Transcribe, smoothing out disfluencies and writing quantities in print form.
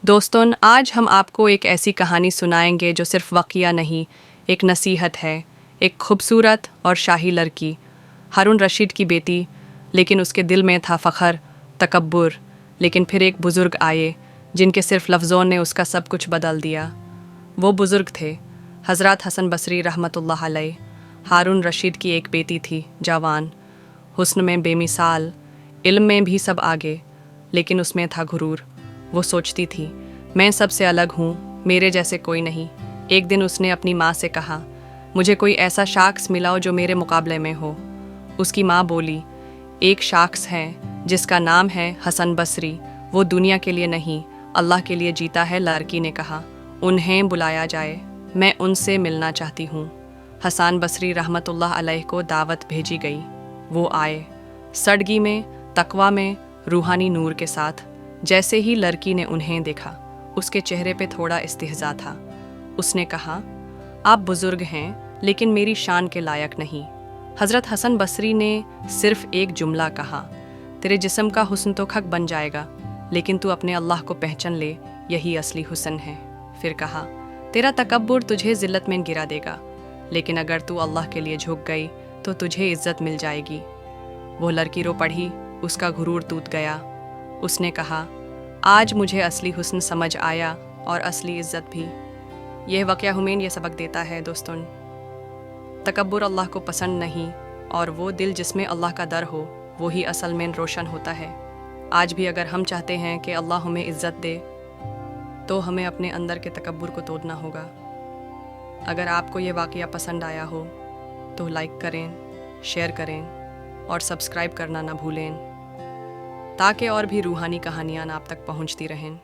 दोस्तों, आज हम आपको एक ऐसी कहानी सुनाएंगे जो सिर्फ वाक़या नहीं, एक नसीहत है। एक खूबसूरत और शाही लड़की, हारून रशीद की बेटी, लेकिन उसके दिल में था फ़ख्र, तकब्बुर। लेकिन फिर एक बुज़ुर्ग आए जिनके सिर्फ लफ्ज़ों ने उसका सब कुछ बदल दिया। वो बुज़ुर्ग थे हज़रत हसन बसरी रहमतुल्लाह अलैह। हारून रशीद की एक बेटी थी, जवान, हुस्न में बेमिसाल, इल्म में भी सब आगे, लेकिन उसमें था गुरूर। वो सोचती थी, मैं सबसे अलग हूँ, मेरे जैसे कोई नहीं। एक दिन उसने अपनी माँ से कहा, मुझे कोई ऐसा शख्स मिलाओ जो मेरे मुकाबले में हो। उसकी माँ बोली, एक शख्स है जिसका नाम है हसन बसरी, वो दुनिया के लिए नहीं, अल्लाह के लिए जीता है। लड़की ने कहा, उन्हें बुलाया जाए, मैं उनसे मिलना चाहती हूँ। हसन बसरी रहमतुल्लाह अलैह को दावत भेजी गई। वो आए, सड़गी में, तकवा में, रूहानी नूर के साथ। जैसे ही लड़की ने उन्हें देखा, उसके चेहरे पे थोड़ा इस्तेहज़ा था। उसने कहा, आप बुज़ुर्ग हैं, लेकिन मेरी शान के लायक नहीं। हज़रत हसन बसरी ने सिर्फ एक जुमला कहा, तेरे जिस्म का हुस्न तो खक बन जाएगा, लेकिन तू अपने अल्लाह को पहचान ले, यही असली हुस्न है। फिर कहा, तेरा तकब्बुर तुझे ज़िल्लत में गिरा देगा, लेकिन अगर तू अल्लाह के लिए झुक गई तो तुझे इज़्ज़त मिल जाएगी। वो लड़की रो पड़ी, उसका गुरूर टूट गया। उसने कहा, आज मुझे असली हुस्न समझ आया और असली इज़्ज़त भी। यह वाक़या हमें ये सबक देता है दोस्तों, तकब्बुर अल्लाह को पसंद नहीं, और वो दिल जिसमें अल्लाह का डर हो, वो ही असल में रोशन होता है। आज भी अगर हम चाहते हैं कि अल्लाह हमें इज़्ज़त दे, तो हमें अपने अंदर के तकब्बुर को तोड़ना होगा। अगर आपको ये वाक़या पसंद आया हो तो लाइक करें, शेयर करें और सब्सक्राइब करना ना भूलें, ताकि और भी रूहानी कहानियाँ आप तक पहुँचती रहें।